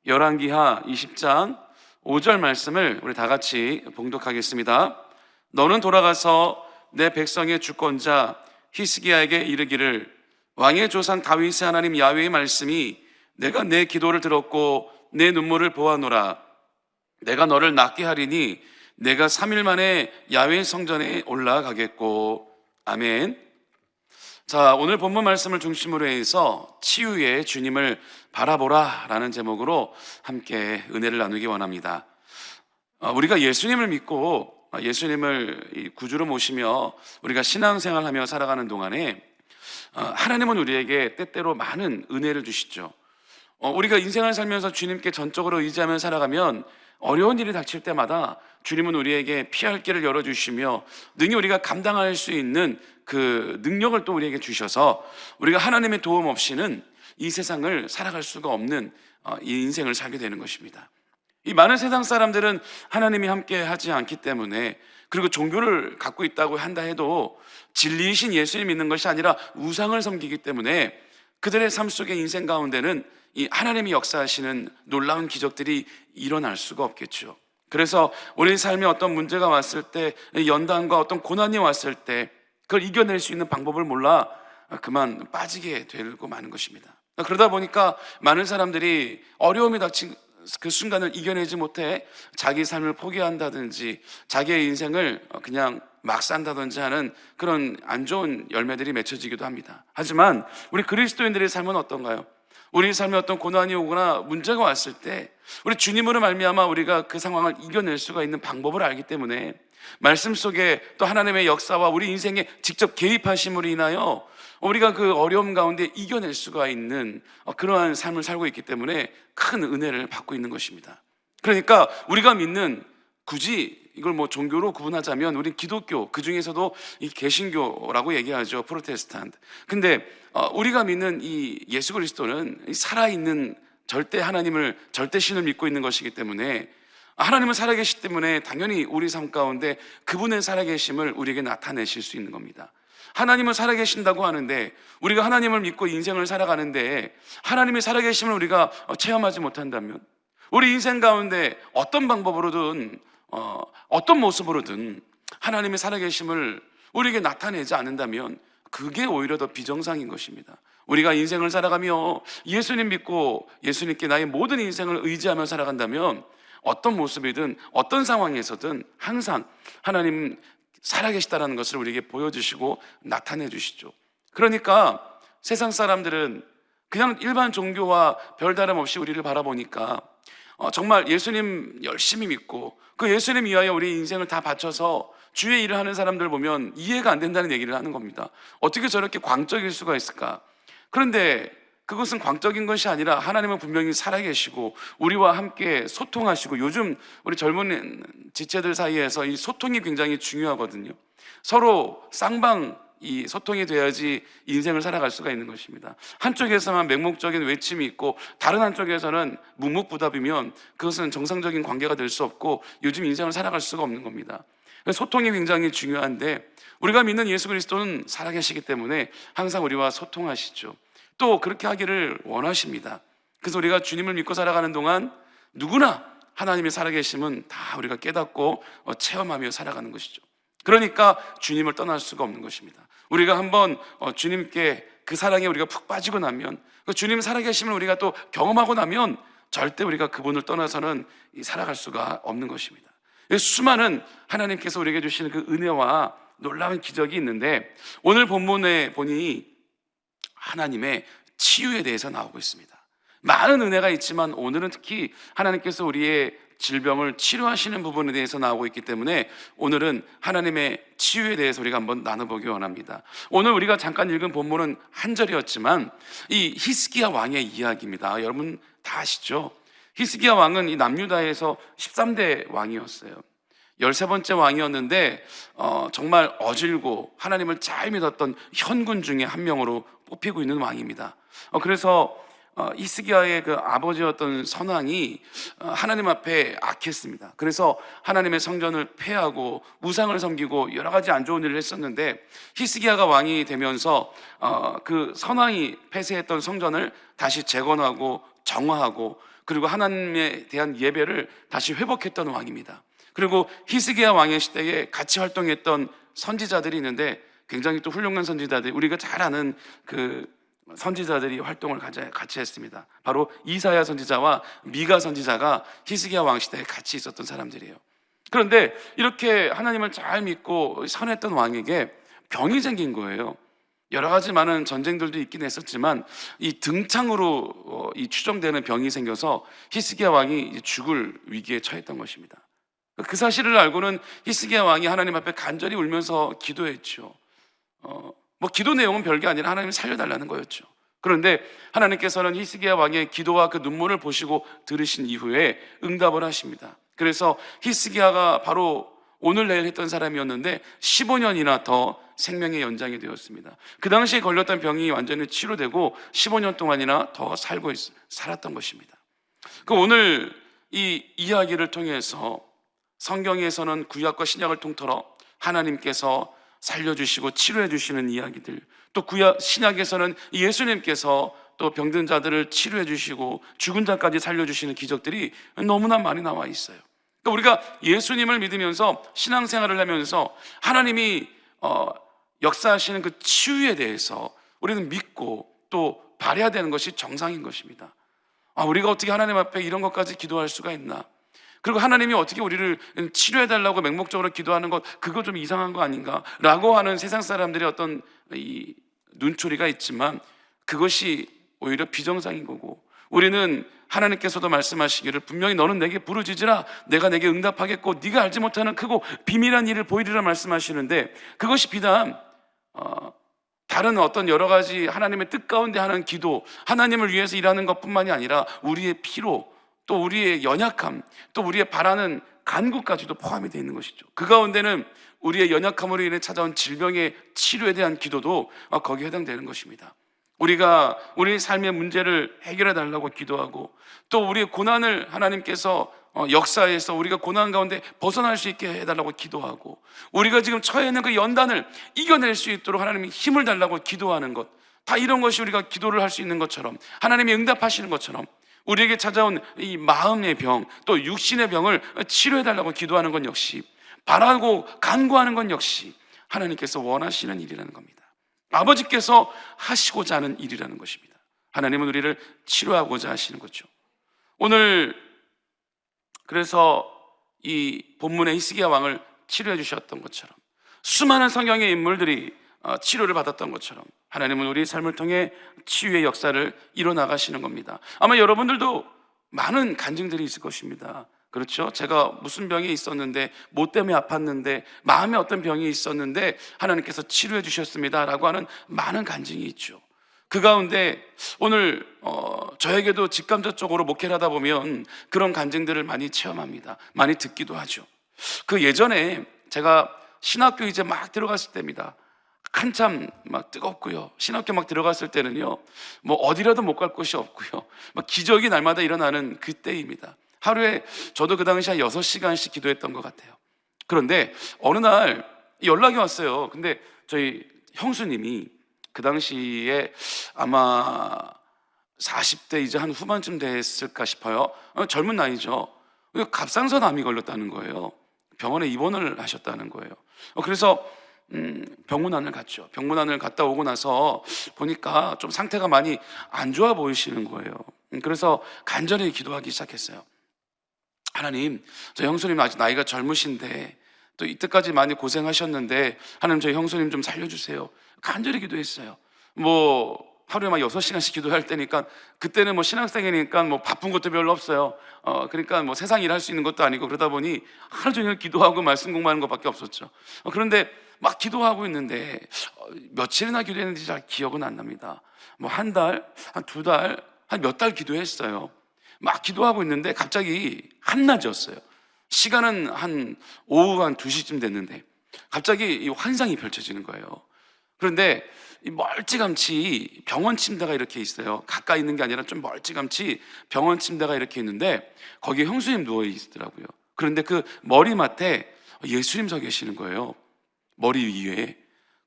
열왕기하 20장 5절 말씀을 우리 다 같이 봉독하겠습니다. 너는 돌아가서 내 백성의 주권자 히스기야에게 이르기를 왕의 조상 다윗의 하나님 야훼의 말씀이 내가 내 기도를 들었고 내 눈물을 보아노라. 내가 너를 낫게 하리니 내가 3일 만에 야훼 성전에 올라가겠고. 아멘. 자, 오늘 본문 말씀을 중심으로 해서 치유의 주님을 바라보라 라는 제목으로 함께 은혜를 나누기 원합니다. 우리가 예수님을 믿고 예수님을 구주로 모시며 우리가 신앙생활하며 살아가는 동안에 하나님은 우리에게 때때로 많은 은혜를 주시죠. 우리가 인생을 살면서 주님께 전적으로 의지하며 살아가면 어려운 일이 닥칠 때마다 주님은 우리에게 피할 길을 열어주시며 능히 우리가 감당할 수 있는 그 능력을 또 우리에게 주셔서 우리가 하나님의 도움 없이는 이 세상을 살아갈 수가 없는 이 인생을 살게 되는 것입니다. 이 많은 세상 사람들은 하나님이 함께 하지 않기 때문에, 그리고 종교를 갖고 있다고 한다 해도 진리이신 예수님 믿는 것이 아니라 우상을 섬기기 때문에 그들의 삶 속의 인생 가운데는 이 하나님이 역사하시는 놀라운 기적들이 일어날 수가 없겠죠. 그래서 우리 삶에 어떤 문제가 왔을 때, 연단과 어떤 고난이 왔을 때 그걸 이겨낼 수 있는 방법을 몰라 그만 빠지게 되고 마는 것입니다. 그러다 보니까 많은 사람들이 어려움이 닥친 그 순간을 이겨내지 못해 자기 삶을 포기한다든지 자기의 인생을 그냥 막 산다든지 하는 그런 안 좋은 열매들이 맺혀지기도 합니다. 하지만 우리 그리스도인들의 삶은 어떤가요? 우리 삶에 어떤 고난이 오거나 문제가 왔을 때 우리 주님으로 말미암아 우리가 그 상황을 이겨낼 수가 있는 방법을 알기 때문에 말씀 속에 또 하나님의 역사와 우리 인생에 직접 개입하심으로 인하여 우리가 그 어려움 가운데 이겨낼 수가 있는 그러한 삶을 살고 있기 때문에 큰 은혜를 받고 있는 것입니다. 그러니까 우리가 믿는, 굳이 이걸 뭐 종교로 구분하자면 우리 기독교, 그 중에서도 이 개신교라고 얘기하죠. 프로테스탄트. 근데 우리가 믿는 이 예수 그리스도는 살아있는 절대 하나님을, 절대 신을 믿고 있는 것이기 때문에 하나님은 살아계시기 때문에 당연히 우리 삶 가운데 그분의 살아계심을 우리에게 나타내실 수 있는 겁니다. 하나님은 살아계신다고 하는데 우리가 하나님을 믿고 인생을 살아가는데 하나님의 살아계심을 우리가 체험하지 못한다면, 우리 인생 가운데 어떤 방법으로든 어떤 모습으로든 하나님의 살아계심을 우리에게 나타내지 않는다면 그게 오히려 더 비정상인 것입니다. 우리가 인생을 살아가며 예수님 믿고 예수님께 나의 모든 인생을 의지하며 살아간다면 어떤 모습이든 어떤 상황에서든 항상 하나님 살아계시다라는 것을 우리에게 보여주시고 나타내 주시죠. 그러니까 세상 사람들은 그냥 일반 종교와 별다름 없이 우리를 바라보니까 정말 예수님 열심히 믿고 그 예수님 위하여 우리 인생을 다 바쳐서 주의 일을 하는 사람들 보면 이해가 안 된다는 얘기를 하는 겁니다. 어떻게 저렇게 광적일 수가 있을까? 그런데 그것은 광적인 것이 아니라 하나님은 분명히 살아계시고 우리와 함께 소통하시고, 요즘 우리 젊은 지체들 사이에서 이 소통이 굉장히 중요하거든요. 서로 쌍방 이 소통이 돼야지 인생을 살아갈 수가 있는 것입니다. 한쪽에서만 맹목적인 외침이 있고 다른 한쪽에서는 묵묵부답이면 그것은 정상적인 관계가 될 수 없고 요즘 인생을 살아갈 수가 없는 겁니다. 소통이 굉장히 중요한데 우리가 믿는 예수 그리스도는 살아계시기 때문에 항상 우리와 소통하시죠. 또 그렇게 하기를 원하십니다. 그래서 우리가 주님을 믿고 살아가는 동안 누구나 하나님의 살아계심은 다 우리가 깨닫고 체험하며 살아가는 것이죠. 그러니까 주님을 떠날 수가 없는 것입니다. 우리가 한번 주님께 그 사랑에 우리가 푹 빠지고 나면, 그 주님 살아계심을 우리가 또 경험하고 나면 절대 우리가 그분을 떠나서는 살아갈 수가 없는 것입니다. 수많은 하나님께서 우리에게 주시는 그 은혜와 놀라운 기적이 있는데 오늘 본문에 보니 하나님의 치유에 대해서 나오고 있습니다. 많은 은혜가 있지만 오늘은 특히 하나님께서 우리의 질병을 치료하시는 부분에 대해서 나오고 있기 때문에 오늘은 하나님의 치유에 대해서 우리가 한번 나눠보기 원합니다. 오늘 우리가 잠깐 읽은 본문은 한 절이었지만 이 히스기야 왕의 이야기입니다. 여러분 다 아시죠? 히스기야 왕은 이 남유다에서 13대 왕이었어요. 13번째 왕이었는데 정말 어질고 하나님을 잘 믿었던 현군 중에 한 명으로 뽑히고 있는 왕입니다. 그래서 히스기야의 그 아버지였던 선왕이 하나님 앞에 악했습니다. 그래서 하나님의 성전을 폐하고 우상을 섬기고 여러 가지 안 좋은 일을 했었는데 히스기야가 왕이 되면서 그 선왕이 폐쇄했던 성전을 다시 재건하고 정화하고 그리고 하나님에 대한 예배를 다시 회복했던 왕입니다. 그리고 히스기야 왕의 시대에 같이 활동했던 선지자들이 있는데 굉장히 또 훌륭한 선지자들, 우리가 잘 아는 그 선지자들이 활동을 같이 했습니다. 바로 이사야 선지자와 미가 선지자가 히스기야 왕 시대에 같이 있었던 사람들이에요. 그런데 이렇게 하나님을 잘 믿고 선했던 왕에게 병이 생긴 거예요. 여러 가지 많은 전쟁들도 있긴 했었지만 이 등창으로 이 추정되는 병이 생겨서 히스기야 왕이 죽을 위기에 처했던 것입니다. 그 사실을 알고는 히스기야 왕이 하나님 앞에 간절히 울면서 기도했죠. 뭐 기도 내용은 별게 아니라 하나님 살려달라는 거였죠. 그런데 하나님께서는 히스기야 왕의 기도와 그 눈물을 보시고 들으신 이후에 응답을 하십니다. 그래서 히스기야가 바로 오늘 내일 했던 사람이었는데 15년이나 더 생명의 연장이 되었습니다. 그 당시에 걸렸던 병이 완전히 치료되고 15년 동안이나 더 살았던 것입니다. 그 오늘 이 이야기를 통해서 성경에서는 구약과 신약을 통틀어 하나님께서 살려주시고 치료해 주시는 이야기들, 또 신약에서는 예수님께서 또 병든 자들을 치료해 주시고 죽은 자까지 살려주시는 기적들이 너무나 많이 나와 있어요. 그러니까 우리가 예수님을 믿으면서 신앙생활을 하면서 하나님이 역사하시는 그 치유에 대해서 우리는 믿고 또 바라야 되는 것이 정상인 것입니다. 우리가 어떻게 하나님 앞에 이런 것까지 기도할 수가 있나? 그리고 하나님이 어떻게 우리를 치료해달라고 맹목적으로 기도하는 것, 그거 좀 이상한 거 아닌가? 라고 하는 세상 사람들의 어떤 이 눈초리가 있지만 그것이 오히려 비정상인 거고, 우리는 하나님께서도 말씀하시기를 분명히 너는 내게 부르짖으라 내가 내게 응답하겠고 네가 알지 못하는 크고 비밀한 일을 보이리라 말씀하시는데, 그것이 비단 다른 어떤 여러 가지 하나님의 뜻 가운데 하는 기도, 하나님을 위해서 일하는 것뿐만이 아니라 우리의 피로, 또 우리의 연약함, 또 우리의 바라는 간구까지도 포함이 되어 있는 것이죠. 그 가운데는 우리의 연약함으로 인해 찾아온 질병의 치료에 대한 기도도 거기에 해당되는 것입니다. 우리가 우리의 삶의 문제를 해결해 달라고 기도하고, 또 우리의 고난을 하나님께서 역사에서 우리가 고난 가운데 벗어날 수 있게 해달라고 기도하고, 우리가 지금 처해 있는 그 연단을 이겨낼 수 있도록 하나님이 힘을 달라고 기도하는 것, 다 이런 것이 우리가 기도를 할 수 있는 것처럼, 하나님이 응답하시는 것처럼 우리에게 찾아온 이 마음의 병, 또 육신의 병을 치료해 달라고 기도하는 건 역시, 바라고 간구하는 건 역시 하나님께서 원하시는 일이라는 겁니다. 아버지께서 하시고자 하는 일이라는 것입니다. 하나님은 우리를 치료하고자 하시는 거죠. 오늘 그래서 이 본문의 히스기야 왕을 치료해 주셨던 것처럼, 수많은 성경의 인물들이 치료를 받았던 것처럼 하나님은 우리 삶을 통해 치유의 역사를 이뤄나가시는 겁니다. 아마 여러분들도 많은 간증들이 있을 것입니다. 그렇죠? 제가 무슨 병이 있었는데, 뭐 때문에 아팠는데, 마음에 어떤 병이 있었는데 하나님께서 치료해 주셨습니다 라고 하는 많은 간증이 있죠. 그 가운데 오늘 저에게도 직감적으로 목회를 하다 보면 그런 간증들을 많이 체험합니다. 많이 듣기도 하죠. 그 예전에 제가 신학교 이제 막 들어갔을 때입니다. 한참 막 뜨겁고요. 신학교 막 들어갔을 때는요, 뭐 어디라도 못 갈 곳이 없고요, 막 기적이 날마다 일어나는 그때입니다. 하루에 저도 그 당시 한 6시간씩 기도했던 것 같아요. 그런데 어느 날 연락이 왔어요. 근데 저희 형수님이 그 당시에 아마 40대 이제 한 후반쯤 됐을까 싶어요. 젊은 나이죠. 갑상선 암이 걸렸다는 거예요. 병원에 입원을 하셨다는 거예요. 그래서 병문안을 갔죠. 병문안을 갔다 오고 나서 보니까 좀 상태가 많이 안 좋아 보이시는 거예요. 그래서 간절히 기도하기 시작했어요. 하나님, 저 형수님 아직 나이가 젊으신데 또 이때까지 많이 고생하셨는데 하나님, 저 형수님 좀 살려주세요. 간절히 기도했어요. 뭐 하루에 막 6시간씩 기도할 때니까, 그때는 뭐 신학생이니까 뭐 바쁜 것도 별로 없어요. 그러니까 뭐 세상 일 할 수 있는 것도 아니고, 그러다 보니 하루 종일 기도하고 말씀 공부하는 것밖에 없었죠. 그런데 막 기도하고 있는데 며칠이나 기도했는지 잘 기억은 안 납니다. 뭐 한 달, 한 2달, 한 몇 달 기도했어요. 막 기도하고 있는데 갑자기 한낮이었어요. 시간은 한 오후 한 2시쯤 됐는데 갑자기 이 환상이 펼쳐지는 거예요. 그런데 멀찌감치 병원 침대가 이렇게 있어요. 가까이 있는 게 아니라 좀 멀찌감치 병원 침대가 이렇게 있는데 거기에 형수님 누워 있더라고요. 그런데 그 머리맡에 예수님 서 계시는 거예요. 머리 위에.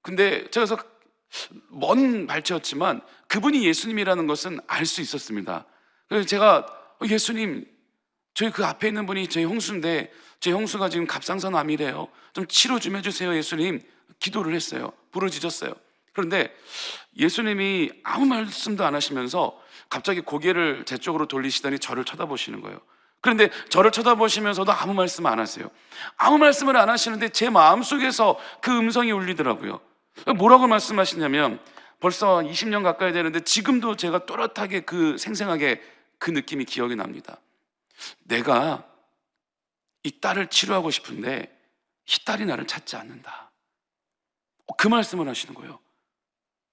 근데 제가 그래서 먼 발치였지만 그분이 예수님이라는 것은 알 수 있었습니다. 그래서 제가 예수님, 저희 그 앞에 있는 분이 제 형수인데 제 형수가 지금 갑상선암이래요. 좀 치료 좀 해주세요, 예수님. 기도를 했어요. 부르짖었어요. 그런데 예수님이 아무 말씀도 안 하시면서 갑자기 고개를 제 쪽으로 돌리시더니 저를 쳐다보시는 거예요. 그런데 저를 쳐다보시면서도 아무 말씀 안 하세요. 아무 말씀을 안 하시는데 제 마음속에서 그 음성이 울리더라고요. 뭐라고 말씀하시냐면, 벌써 20년 가까이 되는데 지금도 제가 또렷하게 그 생생하게 그 느낌이 기억이 납니다. 내가 이 딸을 치료하고 싶은데 이 딸이 나를 찾지 않는다. 그 말씀을 하시는 거예요.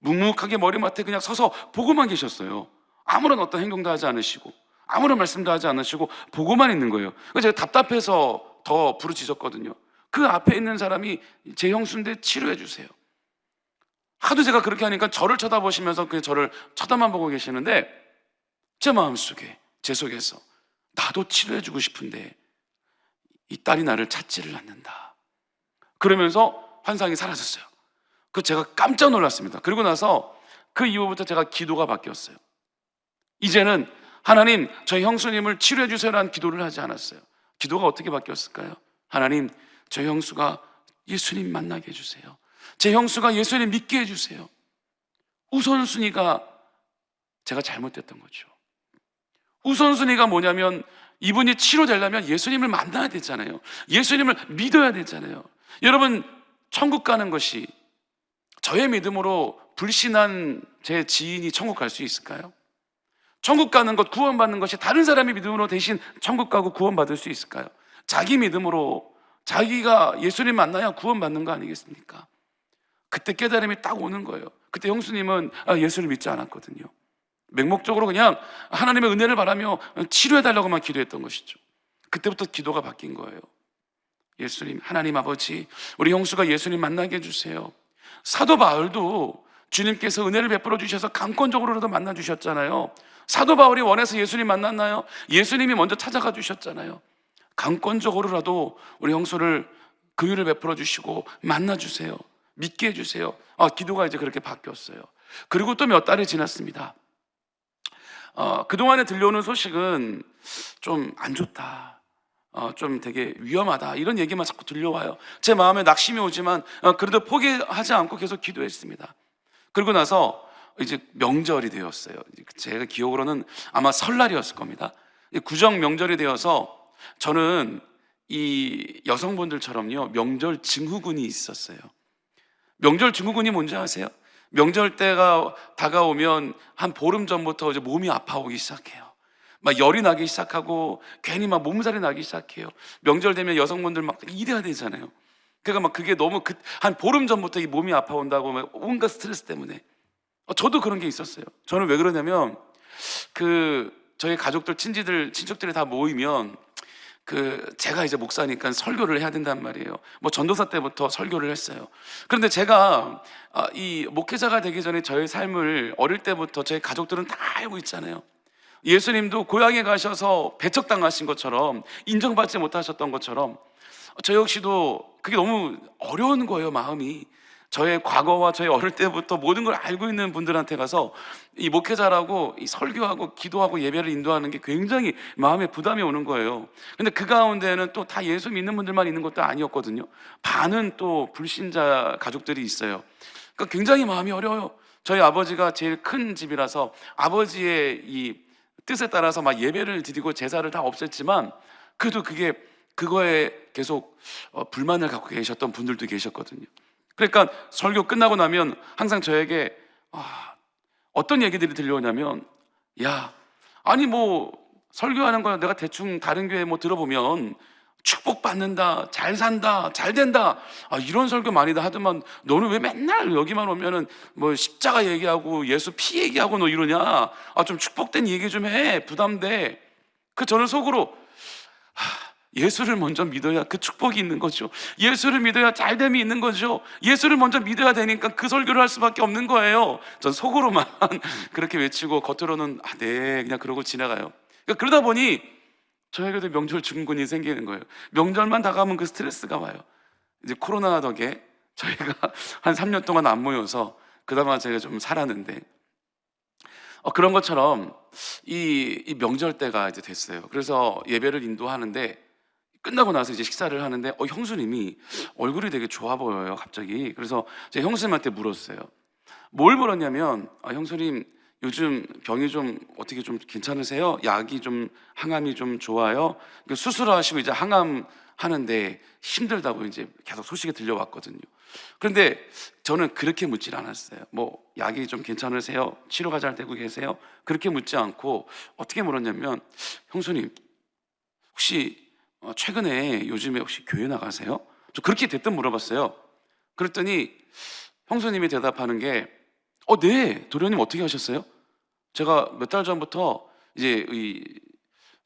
묵묵하게 머리맡에 그냥 서서 보고만 계셨어요. 아무런 어떤 행동도 하지 않으시고 아무런 말씀도 하지 않으시고 보고만 있는 거예요. 그래서 제가 답답해서 더 부르짖었거든요. 그 앞에 있는 사람이 제 형수인데 치료해 주세요. 하도 제가 그렇게 하니까 저를 쳐다보시면서 그냥 저를 쳐다만 보고 계시는데, 제 마음속에, 제 속에서 나도 치료해 주고 싶은데 이 딸이 나를 찾지를 않는다. 그러면서 환상이 사라졌어요. 그 제가 깜짝 놀랐습니다. 그리고 나서 그 이후부터 제가 기도가 바뀌었어요. 이제는 하나님, 저희 형수님을 치료해 주세요라는 기도를 하지 않았어요. 기도가 어떻게 바뀌었을까요? 하나님, 저희 형수가 예수님 만나게 해주세요. 제 형수가 예수님 믿게 해주세요. 우선순위가 제가 잘못됐던 거죠. 우선순위가 뭐냐면, 이분이 치료되려면 예수님을 만나야 되잖아요. 예수님을 믿어야 되잖아요. 여러분, 천국 가는 것이 저의 믿음으로 불신한 제 지인이 천국 갈 수 있을까요? 천국 가는 것, 구원받는 것이 다른 사람의 믿음으로 대신 천국 가고 구원받을 수 있을까요? 자기 믿음으로 자기가 예수님 만나야 구원받는 거 아니겠습니까? 그때 깨달음이 딱 오는 거예요. 그때 형수님은 예수를 믿지 않았거든요. 맹목적으로 그냥 하나님의 은혜를 바라며 치료해달라고만 기도했던 것이죠. 그때부터 기도가 바뀐 거예요. 예수님, 하나님 아버지, 우리 형수가 예수님 만나게 해주세요. 사도 바울도 주님께서 은혜를 베풀어 주셔서 강권적으로라도 만나 주셨잖아요. 사도 바울이 원해서 예수님 만났나요? 예수님이 먼저 찾아가 주셨잖아요. 강권적으로라도 우리 형수를 긍휼을 베풀어 주시고 만나 주세요. 믿게 해주세요. 기도가 이제 그렇게 바뀌었어요. 그리고 또 몇 달이 지났습니다. 그동안에 들려오는 소식은 좀 안 좋다, 좀 되게 위험하다, 이런 얘기만 자꾸 들려와요. 제 마음에 낙심이 오지만 그래도 포기하지 않고 계속 기도했습니다. 그리고 나서 이제 명절이 되었어요. 제가 기억으로는 아마 설날이었을 겁니다. 구정 명절이 되어서 저는 이 여성분들처럼요, 명절 증후군이 있었어요. 명절 증후군이 뭔지 아세요? 명절 때가 다가오면 한 보름 전부터 이제 몸이 아파오기 시작해요. 막 열이 나기 시작하고 괜히 막 몸살이 나기 시작해요. 명절 되면 여성분들 막 일해야 되잖아요. 그러니까 막 그게 너무 한 보름 전부터 이 몸이 아파온다고 막 온갖 스트레스 때문에. 저도 그런 게 있었어요. 저는 왜 그러냐면, 저희 가족들, 친척들이 다 모이면 제가 이제 목사니까 설교를 해야 된단 말이에요. 뭐 전도사 때부터 설교를 했어요. 그런데 제가 이 목회자가 되기 전에 저의 삶을 어릴 때부터 저희 가족들은 다 알고 있잖아요. 예수님도 고향에 가셔서 배척당하신 것처럼, 인정받지 못하셨던 것처럼, 저 역시도 그게 너무 어려운 거예요, 마음이. 저의 과거와 저의 어릴 때부터 모든 걸 알고 있는 분들한테 가서 이 목회자라고 이 설교하고 기도하고 예배를 인도하는 게 굉장히 마음에 부담이 오는 거예요. 근데 그 가운데는 또 다 예수 믿는 분들만 있는 것도 아니었거든요. 반은 또 불신자 가족들이 있어요. 그러니까 굉장히 마음이 어려워요. 저희 아버지가 제일 큰 집이라서 아버지의 이 뜻에 따라서 막 예배를 드리고 제사를 다 없앴지만, 그래도 그거에 계속 불만을 갖고 계셨던 분들도 계셨거든요. 그러니까 설교 끝나고 나면 항상 저에게 어떤 얘기들이 들려오냐면, 야, 아니 뭐 설교하는 거 내가 대충 다른 교회 뭐 들어보면 축복받는다, 잘 산다, 잘 된다, 이런 설교 많이 하더만 너는 왜 맨날 여기만 오면은 뭐 십자가 얘기하고 예수 피 얘기하고 너 이러냐, 좀 축복된 얘기 좀 해, 부담돼. 저는 속으로 예수를 먼저 믿어야 그 축복이 있는 거죠. 예수를 믿어야 잘됨이 있는 거죠. 예수를 먼저 믿어야 되니까 그 설교를 할 수밖에 없는 거예요. 전 속으로만 그렇게 외치고 겉으로는 네, 그냥 그러고 지나가요. 그러다 보니 저에게도 명절 증후군이 생기는 거예요. 명절만 다가오면 그 스트레스가 와요. 이제 코로나 덕에 저희가 한 3년 동안 안 모여서 그나마 제가 좀 살았는데, 그런 것처럼 이 명절 때가 이제 됐어요. 그래서 예배를 인도하는데 끝나고 나서 이제 식사를 하는데 형수님이 얼굴이 되게 좋아 보여요, 갑자기. 그래서 제가 형수님한테 물었어요. 뭘 물었냐면, 형수님 요즘 병이 좀 어떻게 좀 괜찮으세요? 약이 좀 항암이 좀 좋아요? 수술하시고 이제 항암 하는데 힘들다고 이제 계속 소식이 들려왔거든요. 그런데 저는 그렇게 묻질 않았어요. 뭐 약이 좀 괜찮으세요? 치료가 잘 되고 계세요? 그렇게 묻지 않고 어떻게 물었냐면, 형수님 혹시 최근에 요즘에 혹시 교회 나가세요? 저 그렇게 대뜸 물어봤어요. 그랬더니 형수님이 대답하는 게 네, 도련님 어떻게 하셨어요? 제가 몇 달 전부터 이제 이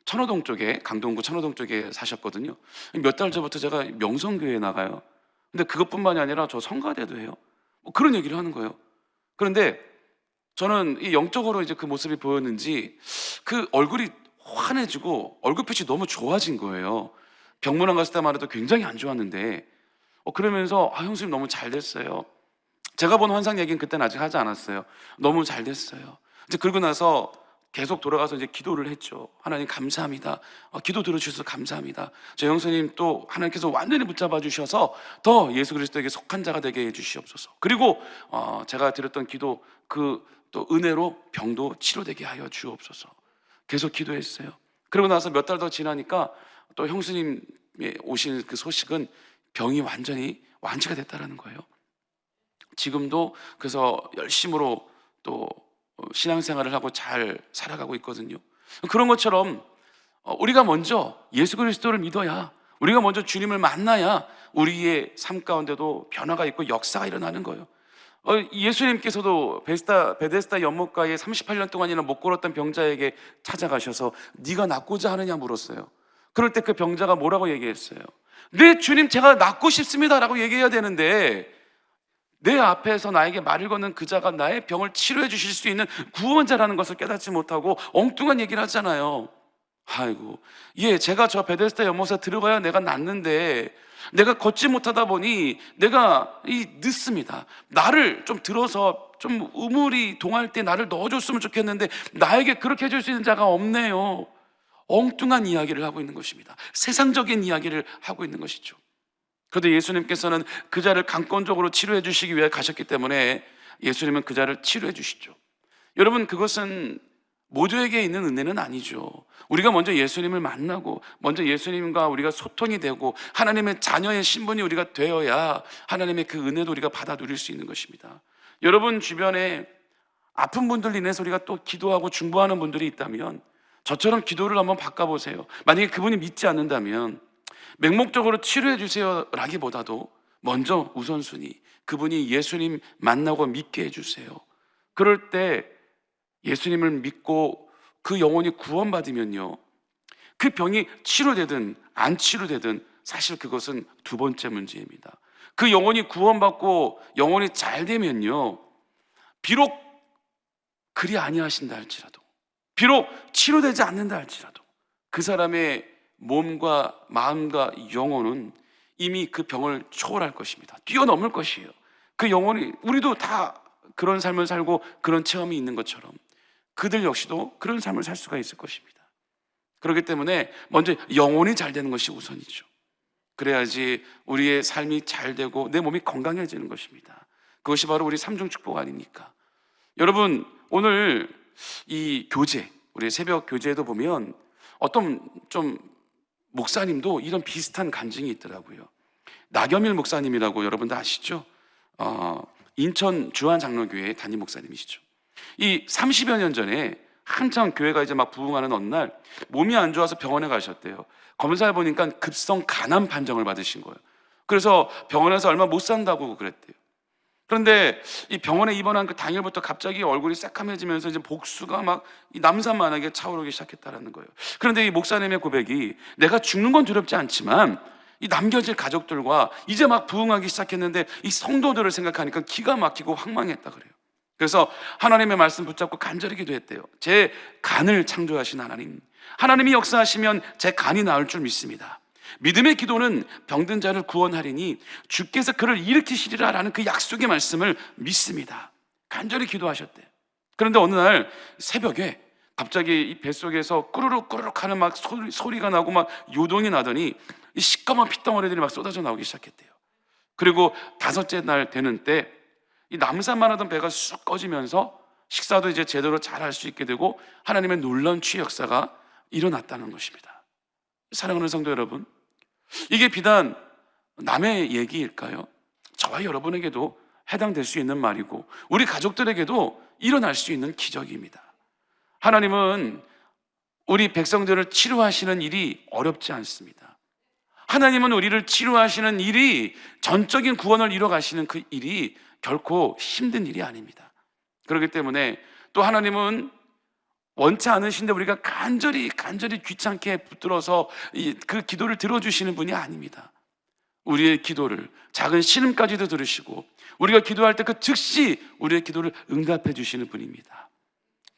천호동 쪽에, 강동구 천호동 쪽에 사셨거든요. 몇 달 전부터 제가 명성교회에 나가요. 근데 그것뿐만이 아니라 저 성가대도 해요. 뭐 그런 얘기를 하는 거예요. 그런데 저는 이 영적으로 이제 그 모습이 보였는지 그 얼굴이 환해지고 얼굴빛이 너무 좋아진 거예요. 병문안 갔을 때만 해도 굉장히 안 좋았는데 그러면서 형수님 너무 잘 됐어요. 제가 본 환상 얘기는 그때는 아직 하지 않았어요. 너무 잘 됐어요. 이제 그러고 나서 계속 돌아가서 이제 기도를 했죠. 하나님 감사합니다. 기도 들어주셔서 감사합니다. 저 형수님 또 하나님께서 완전히 붙잡아 주셔서 더 예수 그리스도에게 속한 자가 되게 해주시옵소서. 그리고 제가 드렸던 기도 그 또 은혜로 병도 치료되게 하여 주옵소서. 계속 기도했어요. 그러고 나서 몇 달 더 지나니까 또 형수님이 오신 그 소식은 병이 완전히 완치가 됐다라는 거예요. 지금도 그래서 열심으로 또 신앙생활을 하고 잘 살아가고 있거든요. 그런 것처럼 우리가 먼저 예수 그리스도를 믿어야, 우리가 먼저 주님을 만나야 우리의 삶 가운데도 변화가 있고 역사가 일어나는 거예요. 예수님께서도 베데스다 연못가에 38년 동안이나 못 걸었던 병자에게 찾아가셔서 네가 낫고자 하느냐 물었어요. 그럴 때 그 병자가 뭐라고 얘기했어요? 네 주님, 제가 낫고 싶습니다 라고 얘기해야 되는데, 내 앞에서 나에게 말을 거는 그 자가 나의 병을 치료해 주실 수 있는 구원자라는 것을 깨닫지 못하고 엉뚱한 얘기를 하잖아요. 아이고, 제가 저 베데스다 연못에 들어가야 내가 낫는데 내가 걷지 못하다 보니 내가 늦습니다. 나를 좀 들어서 좀 우물이 동할 때 나를 넣어줬으면 좋겠는데 나에게 그렇게 해줄 수 있는 자가 없네요. 엉뚱한 이야기를 하고 있는 것입니다. 세상적인 이야기를 하고 있는 것이죠. 그런데 예수님께서는 그 자를 강권적으로 치료해 주시기 위해 가셨기 때문에 예수님은 그 자를 치료해 주시죠. 여러분, 그것은 모두에게 있는 은혜는 아니죠. 우리가 먼저 예수님을 만나고 먼저 예수님과 우리가 소통이 되고 하나님의 자녀의 신분이 우리가 되어야 하나님의 그 은혜도 우리가 받아 누릴 수 있는 것입니다. 여러분 주변에 아픈 분들 인해서 우리가 또 기도하고 중보하는 분들이 있다면 저처럼 기도를 한번 바꿔보세요. 만약에 그분이 믿지 않는다면 맹목적으로 치료해 주세요 라기보다도 먼저 우선순위, 그분이 예수님 만나고 믿게 해주세요. 그럴 때 예수님을 믿고 그 영혼이 구원받으면요, 그 병이 치료되든 안 치료되든 사실 그것은 두 번째 문제입니다. 그 영혼이 구원받고 영혼이 잘 되면요, 비록 그리 아니하신다 할지라도, 비록 치료되지 않는다 할지라도 그 사람의 몸과 마음과 영혼은 이미 그 병을 초월할 것입니다. 뛰어넘을 것이에요. 그 영혼이, 우리도 다 그런 삶을 살고 그런 체험이 있는 것처럼 그들 역시도 그런 삶을 살 수가 있을 것입니다. 그렇기 때문에 먼저 영혼이 잘 되는 것이 우선이죠. 그래야지 우리의 삶이 잘 되고 내 몸이 건강해지는 것입니다. 그것이 바로 우리 삼중 축복 아닙니까? 여러분, 오늘 이 교제, 우리 새벽 교제에도 보면 어떤 좀 목사님도 이런 비슷한 간증이 있더라고요. 나겸일 목사님이라고 여러분들 아시죠? 인천 주한장로교회 담임 목사님이시죠. 이 30여 년 전에 한참 교회가 이제 막 부흥하는 어느 날 몸이 안 좋아서 병원에 가셨대요. 검사해 보니까 급성 간암 판정을 받으신 거예요. 그래서 병원에서 얼마 못 산다고 그랬대요. 그런데 이 병원에 입원한 그 당일부터 갑자기 얼굴이 새카매지면서 이제 복수가 막 이 남산만하게 차오르기 시작했다라는 거예요. 그런데 이 목사님의 고백이, 내가 죽는 건 두렵지 않지만 이 남겨질 가족들과 이제 막 부흥하기 시작했는데 이 성도들을 생각하니까 기가 막히고 황망했다 그래요. 그래서 하나님의 말씀 붙잡고 간절히 기도했대요. 제 간을 창조하신 하나님, 하나님이 역사하시면 제 간이 나을 줄 믿습니다. 믿음의 기도는 병든 자를 구원하리니 주께서 그를 일으키시리라 라는 그 약속의 말씀을 믿습니다. 간절히 기도하셨대요. 그런데 어느 날 새벽에 갑자기 이 뱃속에서 꾸르륵 꾸르륵 하는 막 소리가 나고 막 요동이 나더니 이 시꺼먼 핏덩어리들이 막 쏟아져 나오기 시작했대요. 그리고 5째 날 되는 때 이 남산만 하던 배가 쑥 꺼지면서 식사도 이제 제대로 잘 할 수 있게 되고 하나님의 놀라운 치유 역사가 일어났다는 것입니다. 사랑하는 성도 여러분, 이게 비단 남의 얘기일까요? 저와 여러분에게도 해당될 수 있는 말이고 우리 가족들에게도 일어날 수 있는 기적입니다. 하나님은 우리 백성들을 치료하시는 일이 어렵지 않습니다. 하나님은 우리를 치료하시는 일이, 전적인 구원을 이뤄가시는 그 일이 결코 힘든 일이 아닙니다. 그렇기 때문에 또 하나님은 원치 않으신데 우리가 간절히 귀찮게 붙들어서 그 기도를 들어주시는 분이 아닙니다. 우리의 기도를, 작은 신음까지도 들으시고 우리가 기도할 때 그 즉시 우리의 기도를 응답해 주시는 분입니다.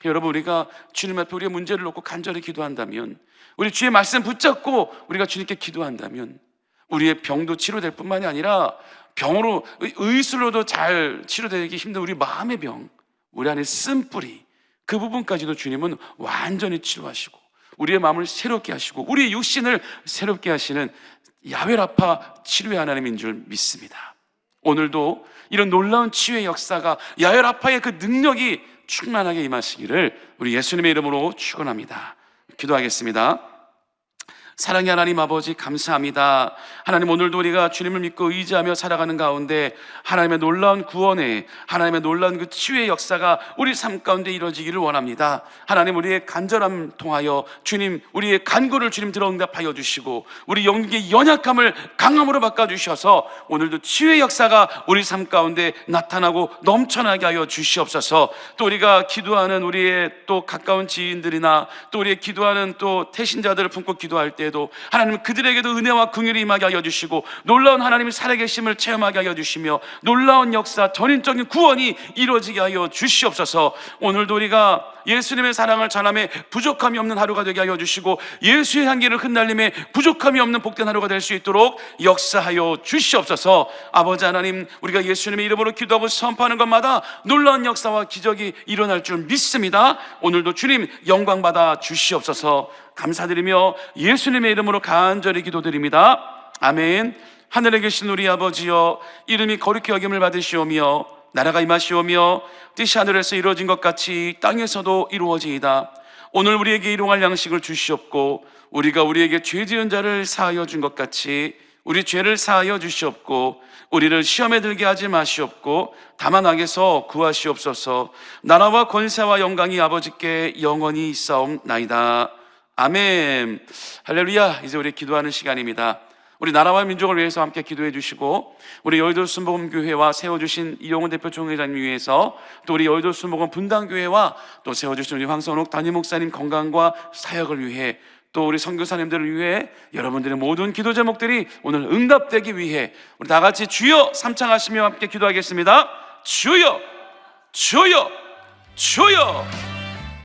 여러분, 우리가 주님 앞에 우리의 문제를 놓고 간절히 기도한다면, 우리 주의 말씀 붙잡고 우리가 주님께 기도한다면 우리의 병도 치료될 뿐만이 아니라 병으로, 의술로도 잘 치료되기 힘든 우리 마음의 병, 우리 안에 쓴뿌리, 그 부분까지도 주님은 완전히 치료하시고 우리의 마음을 새롭게 하시고 우리의 육신을 새롭게 하시는 야훼라파 치료의 하나님인 줄 믿습니다. 오늘도 이런 놀라운 치유의 역사가, 야훼라파의 그 능력이 충만하게 임하시기를 우리 예수님의 이름으로 축원합니다. 기도하겠습니다. 사랑의 하나님 아버지, 감사합니다. 하나님, 오늘도 우리가 주님을 믿고 의지하며 살아가는 가운데 하나님의 놀라운 구원에, 하나님의 놀라운 그 치유의 역사가 우리 삶 가운데 이루어지기를 원합니다. 하나님, 우리의 간절함 통하여 주님, 우리의 간구를 주님 들어 응답하여 주시고 우리 영의 연약함을 강함으로 바꿔주셔서 오늘도 치유의 역사가 우리 삶 가운데 나타나고 넘쳐나게 하여 주시옵소서. 또 우리가 기도하는 우리의 또 가까운 지인들이나 또 우리의 기도하는 또 태신자들을 품고 기도할 때 하나님, 그들에게도 은혜와 긍휼이 임하게 하여 주시고 놀라운 하나님의 살아계심을 체험하게 하여 주시며 놀라운 역사, 전인적인 구원이 이루어지게 하여 주시옵소서. 오늘도 우리가 예수님의 사랑을 전함에 부족함이 없는 하루가 되게 하여 주시고 예수의 향기를 흩날림에 부족함이 없는 복된 하루가 될 수 있도록 역사하여 주시옵소서. 아버지 하나님, 우리가 예수님의 이름으로 기도하고 선포하는 것마다 놀라운 역사와 기적이 일어날 줄 믿습니다. 오늘도 주님 영광 받아 주시옵소서. 감사드리며 예수님의 이름으로 간절히 기도드립니다. 아멘. 하늘에 계신 우리 아버지여, 이름이 거룩히 여김을 받으시오며 나라가 임하시오며 뜻이 하늘에서 이루어진 것 같이 땅에서도 이루어지이다. 오늘 우리에게 일용할 양식을 주시옵고 우리가 우리에게 죄 지은 자를 사하여 준 것 같이 우리 죄를 사하여 주시옵고 우리를 시험에 들게 하지 마시옵고 다만 악에서 구하시옵소서. 나라와 권세와 영광이 아버지께 영원히 있사옵나이다. 아멘. 할렐루야. 이제 우리 기도하는 시간입니다. 우리 나라와 민족을 위해서 함께 기도해 주시고 우리 여의도 순복음교회와 세워주신 이용훈 대표 총회장님 위해서 또 우리 여의도 순복음 분당교회와 또 세워주신 우리 황선옥 담임 목사님 건강과 사역을 위해 또 우리 선교사님들을 위해 여러분들의 모든 기도 제목들이 오늘 응답되기 위해 우리 다 같이 주여 삼창하시며 함께 기도하겠습니다. 주여, 주여, 주여.